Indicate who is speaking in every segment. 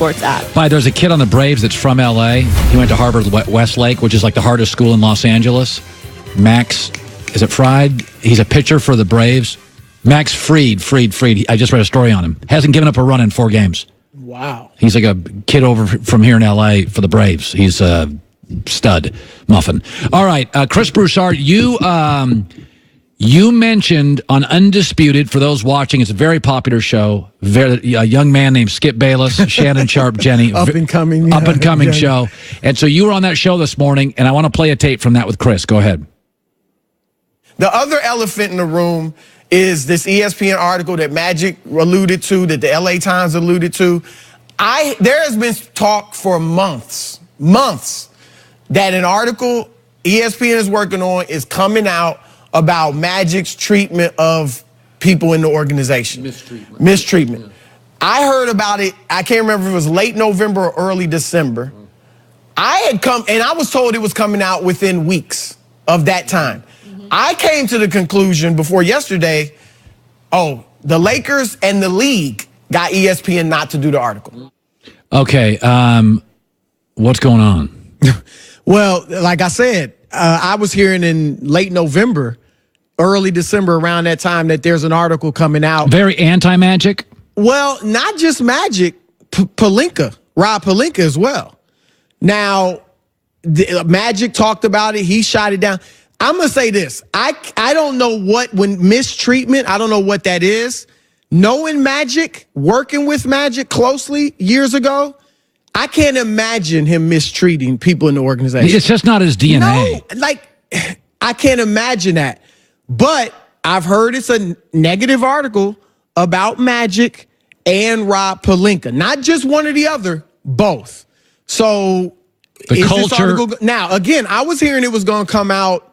Speaker 1: Sports app.
Speaker 2: There's a kid on the Braves that's from L.A. He went to Harvard Westlake, which is like the hardest school in Los Angeles. Max, is it Fried? He's a pitcher for the Braves. Max Fried. I just read a story on him. Hasn't given up a run in 4 games.
Speaker 3: Wow.
Speaker 2: He's like a kid over from here in L.A. for the Braves. He's a stud muffin. All right, Chris Broussard, you mentioned on Undisputed, for those watching, it's a very popular show. A young man named Skip Bayless, Shannon Sharp, Jenny.
Speaker 3: Up and coming
Speaker 2: show. And so you were on that show this morning, and I want to play a tape from that with Chris. Go ahead.
Speaker 4: The other elephant in the room is this ESPN article that Magic alluded to, that the LA Times alluded to. There has been talk for months, that an article ESPN is working on is coming out about Magic's treatment of people in the organization. Mistreatment. Yeah. I heard about it, I can't remember if it was late November or early December. I had come, and I was told it was coming out within weeks of that time. I came to the conclusion before yesterday, the Lakers and the league got ESPN not to do the article.
Speaker 2: Okay, what's going on?
Speaker 3: Well, like I said, I was hearing in late November, early December, around that time, that there's an article coming out.
Speaker 2: Very anti-Magic?
Speaker 3: Well, not just Magic, Pelinka, Rob Pelinka as well. Now, Magic talked about it. He shot it down. I'm going to say this. I don't know when mistreatment, I don't know what that is. Knowing Magic, working with Magic closely years ago, I can't imagine him mistreating people in the organization.
Speaker 2: It's just not his DNA.
Speaker 3: No, I can't imagine that. But I've heard it's a negative article about Magic and Rob Pelinka. Not just one or the other, both. So
Speaker 2: the culture.
Speaker 3: Now, again, I was hearing it was going to come out,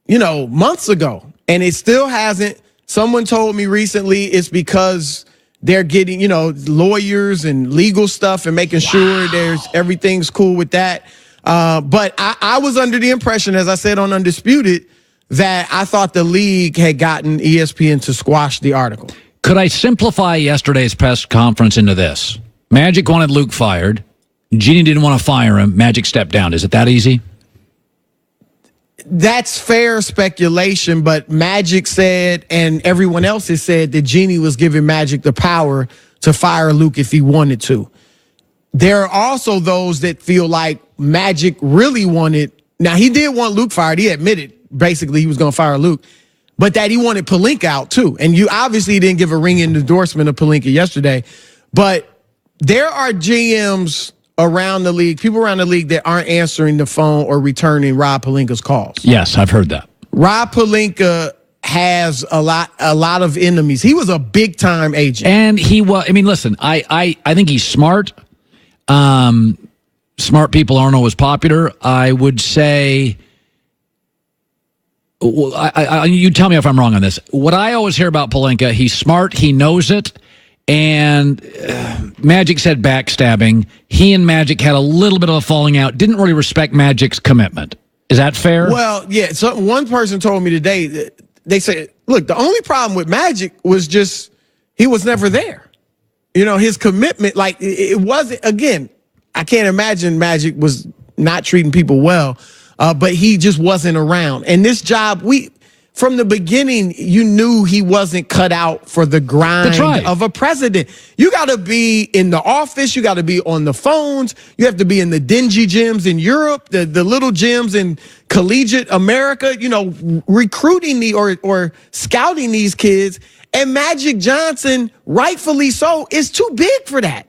Speaker 3: months ago, and it still hasn't. Someone told me recently it's because they're getting, lawyers and legal stuff and making sure everything's cool with that. But I was under the impression, as I said on Undisputed, that I thought the league had gotten ESPN to squash the article.
Speaker 2: Could I simplify yesterday's press conference into this? Magic wanted Luke fired. Jeannie didn't want to fire him. Magic stepped down. Is it that easy?
Speaker 3: That's fair speculation, but Magic said, and everyone else has said, that Jeannie was giving Magic the power to fire Luke if he wanted to. There are also those that feel like Magic really wanted. Now, he did want Luke fired. He admitted basically he was going to fire Luke, but that he wanted Pelinka out too. And you obviously didn't give a ringing endorsement of Pelinka yesterday, but there are GMs around the league, people around the league that aren't answering the phone or returning Rob Pelinka's calls.
Speaker 2: Yes, I've heard that.
Speaker 3: Rob Pelinka has a lot of enemies. He was a big time agent.
Speaker 2: And he was, listen, I think he's smart. Smart people aren't always popular. I would say, you tell me if I'm wrong on this. What I always hear about Pelinka, he's smart, he knows it. And Magic said backstabbing. He and Magic had a little bit of a falling out. Didn't really respect Magic's commitment. Is that fair?
Speaker 3: Well, yeah. So one person told me today that they said, look, the only problem with Magic was just he was never there. His commitment, it wasn't, again, I can't imagine Magic was not treating people well, but he just wasn't around. And this job, from the beginning, you knew he wasn't cut out for the grind of a president. You got to be in the office. You got to be on the phones. You have to be in the dingy gyms in Europe, the little gyms in collegiate America, recruiting or scouting these kids. And Magic Johnson, rightfully so, is too big for that.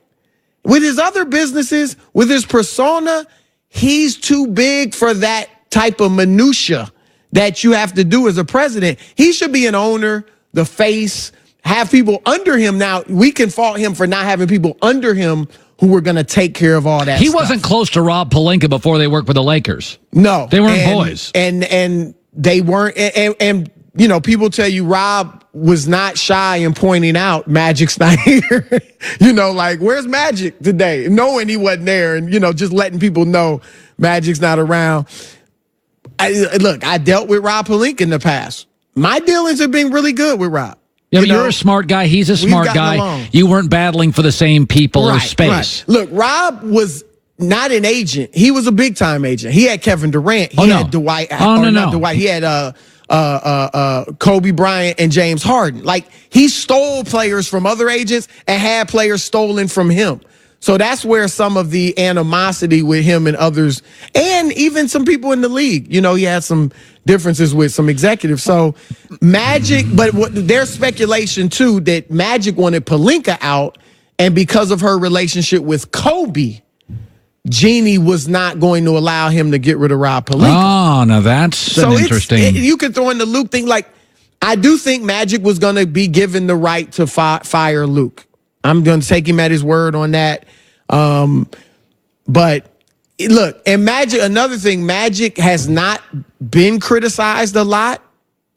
Speaker 3: With his other businesses, with his persona, he's too big for that type of minutia that you have to do as a president. He should be an owner, the face, have people under him. Now, we can fault him for not having people under him who were going to take care of all that
Speaker 2: He
Speaker 3: stuff.
Speaker 2: wasn't close to Rob Pelinka before they worked with the Lakers.
Speaker 3: No.
Speaker 2: They weren't boys.
Speaker 3: And they weren't. And people tell you Rob was not shy in pointing out Magic's not here. Where's Magic today? Knowing he wasn't there and, just letting people know Magic's not around. I dealt with Rob Pelinka in the past. My dealings have been really good with Rob.
Speaker 2: Yeah, but you're a smart guy. He's a smart guy.
Speaker 3: Along.
Speaker 2: You weren't battling for the same people or space.
Speaker 3: Right. Look, Rob was not an agent. He was a big time agent. He had Kevin Durant. He had Dwight. Not Dwight. He had Kobe Bryant and James Harden. Like, he stole players from other agents and had players stolen from him. So that's where some of the animosity with him and others, and even some people in the league, he had some differences with some executives. So Magic, but there's speculation too that Magic wanted Pelinka out, and because of her relationship with Kobe, Jeannie was not going to allow him to get rid of Rob Pelinka.
Speaker 2: Oh, now that's interesting.
Speaker 3: You can throw in the Luke thing. Like, I do think Magic was going to be given the right to fire Luke. I'm going to take him at his word on that. But look, and Magic, another thing, Magic has not been criticized a lot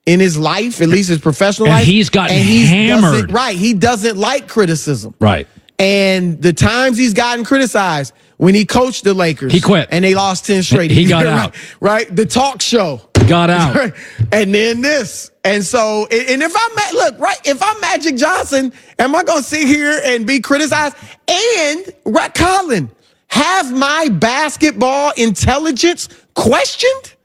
Speaker 3: in his life, at least his professional life.
Speaker 2: He's gotten hammered.
Speaker 3: He doesn't like criticism.
Speaker 2: Right.
Speaker 3: And the times he's gotten criticized, when he coached the Lakers,
Speaker 2: he quit.
Speaker 3: And they lost 10 straight.
Speaker 2: He got out.
Speaker 3: Right? The talk show.
Speaker 2: Got out.
Speaker 3: And then this. And so, and if I'm Magic Johnson, am I going to sit here and be criticized? And, Colin, have my basketball intelligence questioned?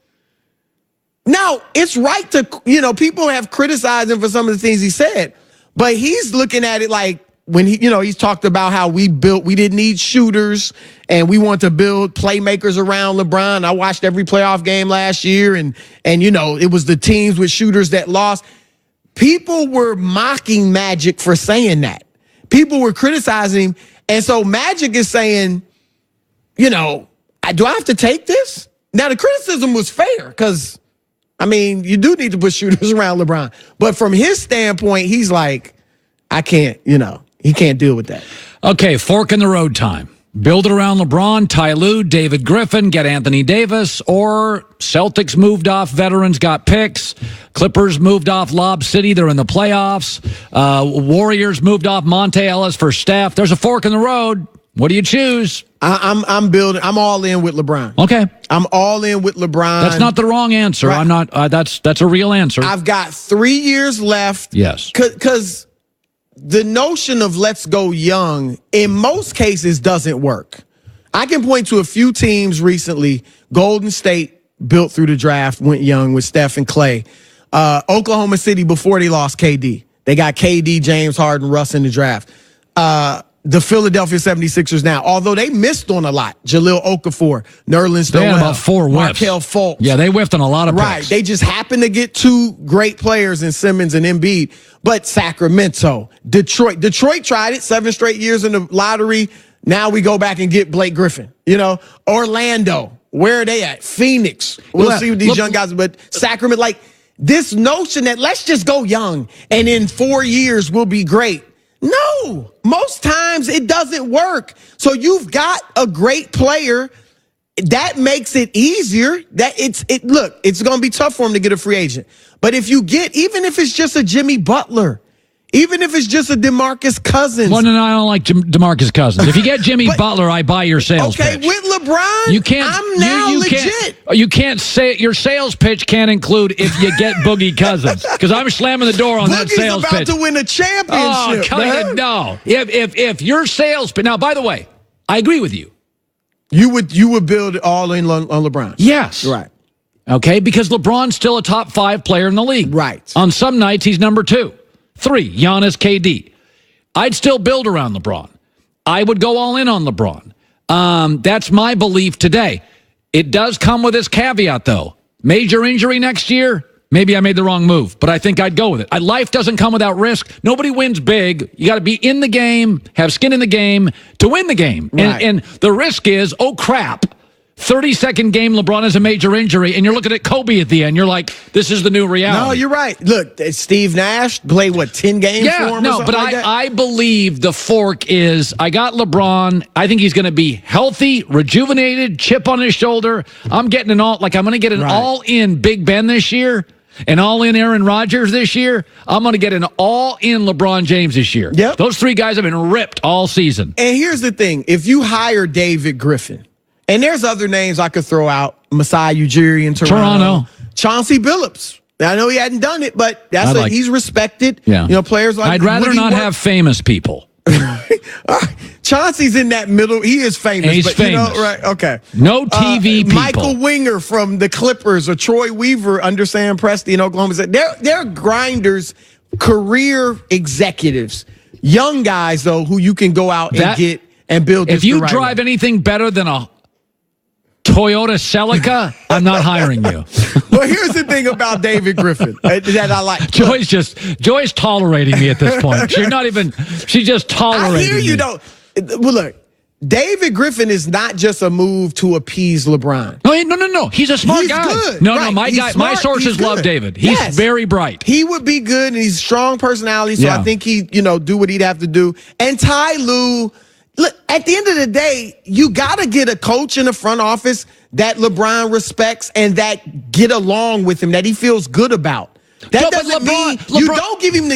Speaker 3: Now, it's right to, people have criticized him for some of the things he said, but he's looking at it like, when he's talked about how we didn't need shooters and we want to build playmakers around LeBron. I watched every playoff game last year and it was the teams with shooters that lost. People were mocking Magic for saying that. People were criticizing him. And so Magic is saying, do I have to take this? Now, the criticism was fair because, you do need to put shooters around LeBron. But from his standpoint, he's like, I can't, he can't deal with that.
Speaker 2: Okay, fork in the road time. Build it around LeBron, Ty Lue, David Griffin, get Anthony Davis, or Celtics moved off veterans, got picks. Clippers moved off Lob City, they're in the playoffs. Warriors moved off Monte Ellis for Steph. There's a fork in the road. What do you choose?
Speaker 3: I'm all in with LeBron.
Speaker 2: Okay.
Speaker 3: I'm all in with LeBron.
Speaker 2: That's not the wrong answer. Right. I'm not, that's a real answer.
Speaker 3: I've got 3 years left.
Speaker 2: Yes.
Speaker 3: Because the notion of let's go young, in most cases, doesn't work. I can point to a few teams recently. Golden State built through the draft, went young with Steph and Clay. Oklahoma City, before they lost KD. They got KD, James Harden, Russ in the draft. The Philadelphia 76ers now, although they missed on a lot. Jahlil Okafor, Nerlens Noel.
Speaker 2: They had about 4 whiffs.
Speaker 3: Markelle Fultz.
Speaker 2: Yeah, they whiffed on a lot of picks.
Speaker 3: Right. They just happened to get 2 great players in Simmons and Embiid. But Sacramento, Detroit tried it 7 straight years in the lottery. Now we go back and get Blake Griffin. Orlando, where are they at? Phoenix. We'll see with these young guys. But Sacramento, like this notion that let's just go young and in 4 years we'll be great. No, most times it doesn't work. So you've got a great player. That makes it easier. Look, it's going to be tough for him to get a free agent. But if you get, even if it's just a Jimmy Butler, even if it's just a DeMarcus Cousins.
Speaker 2: Well, no, I don't like DeMarcus Cousins. If you get Jimmy Butler, I buy your sales pitch.
Speaker 3: Okay, with LeBron,
Speaker 2: you can't,
Speaker 3: I'm now legit.
Speaker 2: You can't say your sales pitch can't include if you get Boogie Cousins because I'm slamming the door on that sales pitch.
Speaker 3: Boogie's about to win a championship.
Speaker 2: Oh, no. If your sales pitch. Now, by the way, I agree with you.
Speaker 3: You would build it all in on LeBron.
Speaker 2: Yes.
Speaker 3: Right.
Speaker 2: Okay, because LeBron's still a top 5 player in the league.
Speaker 3: Right.
Speaker 2: On some nights, he's number 2. 3, Giannis, KD. I'd still build around LeBron. I would go all in on LeBron. That's my belief today. It does come with this caveat, though. Major injury next year, maybe I made the wrong move, but I think I'd go with it. Life doesn't come without risk. Nobody wins big. You got to be in the game, have skin in the game to win the game.
Speaker 3: Right.
Speaker 2: And the risk is, oh, crap. 30-second game, LeBron has a major injury, and you're looking at Kobe at the end. You're like, this is the new reality.
Speaker 3: No, you're right. Look, Steve Nash played, 10 games for him?
Speaker 2: No, but I believe the fork is, I got LeBron. I think he's going to be healthy, rejuvenated, chip on his shoulder. I'm getting I'm going to get an all-in Big Ben this year, an all-in Aaron Rodgers this year. I'm going to get an all-in LeBron James this year.
Speaker 3: Yep.
Speaker 2: Those 3 guys have been ripped all season.
Speaker 3: And here's the thing. If you hire David Griffin, and there's other names I could throw out. Masai Ujiri in Toronto. Chauncey Billups. I know he hadn't done it, but he's respected.
Speaker 2: Yeah.
Speaker 3: You know, players like
Speaker 2: I'd rather not have famous people.
Speaker 3: Chauncey's in that middle. He is famous.
Speaker 2: He's
Speaker 3: but
Speaker 2: famous.
Speaker 3: You know, right? Okay.
Speaker 2: No TV people.
Speaker 3: Michael Winger from the Clippers or Troy Weaver under Sam Presti in Oklahoma City. They're grinders, career executives. Young guys, though, who you can go out and get and build this
Speaker 2: If you
Speaker 3: the right
Speaker 2: drive
Speaker 3: way.
Speaker 2: anything better than a Toyota Celica, I'm not hiring you.
Speaker 3: Well, here's the thing about David Griffin that I like.
Speaker 2: Joy's tolerating me at this point. She's just tolerating me.
Speaker 3: I hear you, though. Well, look, David Griffin is not just a move to appease LeBron.
Speaker 2: No. He's a smart guy.
Speaker 3: Good.
Speaker 2: No,
Speaker 3: right.
Speaker 2: My sources love David. He's very bright.
Speaker 3: He would be good, and he's a strong personality, so I think he'd, do what he'd have to do. And Ty Lue, look, at the end of the day, you got to get a coach in the front office that LeBron respects and that get along with him, that he feels good about. That doesn't mean you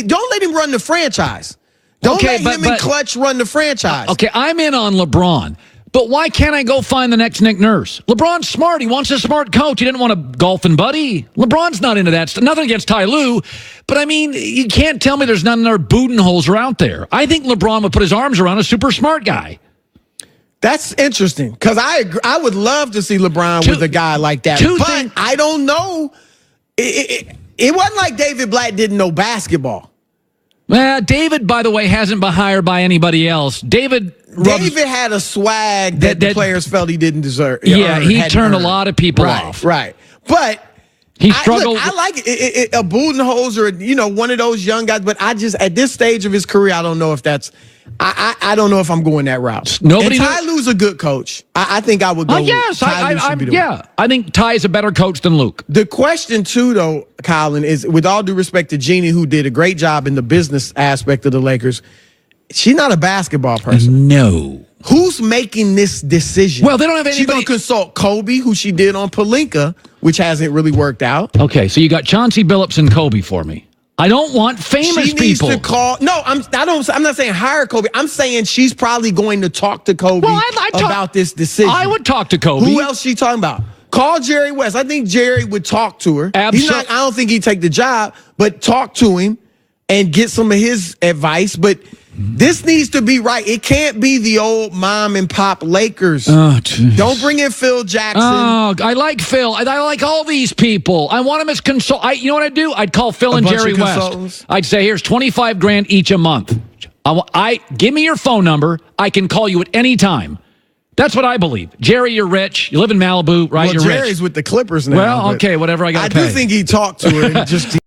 Speaker 3: don't let him run the franchise. Don't let him and Clutch run the franchise.
Speaker 2: Okay, I'm in on LeBron. But why can't I go find the next Nick Nurse? LeBron's smart. He wants a smart coach. He didn't want a golfing buddy. LeBron's not into that stuff. Nothing against Ty Lue. But, I mean, you can't tell me there's none of their Budenholzer out there. I think LeBron would put his arms around a super smart guy.
Speaker 3: That's interesting because I would love to see LeBron with a guy like that. But I don't know. It wasn't like David Blatt didn't know basketball.
Speaker 2: David, by the way, hasn't been hired by anybody else. David
Speaker 3: had a swag that the players felt he didn't deserve.
Speaker 2: Yeah, he turned a lot of people off.
Speaker 3: Right. But
Speaker 2: he struggled.
Speaker 3: I like it. A Budenholzer, one of those young guys. But I just, at this stage of his career, I don't know if that's. I don't know if I'm going that route. Ty Lue's a good coach. I think I would go.
Speaker 2: Yes, I think Ty's a better coach than Luke.
Speaker 3: The question too, though, Colin, is with all due respect to Jeannie, who did a great job in the business aspect of the Lakers. She's not a basketball person.
Speaker 2: No.
Speaker 3: Who's making this decision?
Speaker 2: Well, they don't have anybody.
Speaker 3: She's going to consult Kobe, who she did on Pelinka, which hasn't really worked out.
Speaker 2: Okay, so you got Chauncey Billups and Kobe for me. I don't want famous people.
Speaker 3: She needs to call. No, I'm not saying hire Kobe. I'm saying she's probably going to talk to Kobe about this decision.
Speaker 2: I would talk to Kobe.
Speaker 3: Who else she talking about? Call Jerry West. I think Jerry would talk to her.
Speaker 2: Absolutely.
Speaker 3: I don't think he'd take the job, but talk to him and get some of his advice. But this needs to be right. It can't be the old mom and pop Lakers. Don't bring in Phil Jackson.
Speaker 2: Oh, I like Phil. I like all these people. I want them as you know what I'd do? I'd call Phil and Jerry West. I'd say, here's $25,000 each a month. Give me your phone number. I can call you at any time. That's what I believe. Jerry, you're rich. You live in Malibu, right?
Speaker 3: Well,
Speaker 2: you're
Speaker 3: Jerry's
Speaker 2: rich.
Speaker 3: with the Clippers now.
Speaker 2: Well, okay, whatever I got to pay.
Speaker 3: I do think he talked to her and just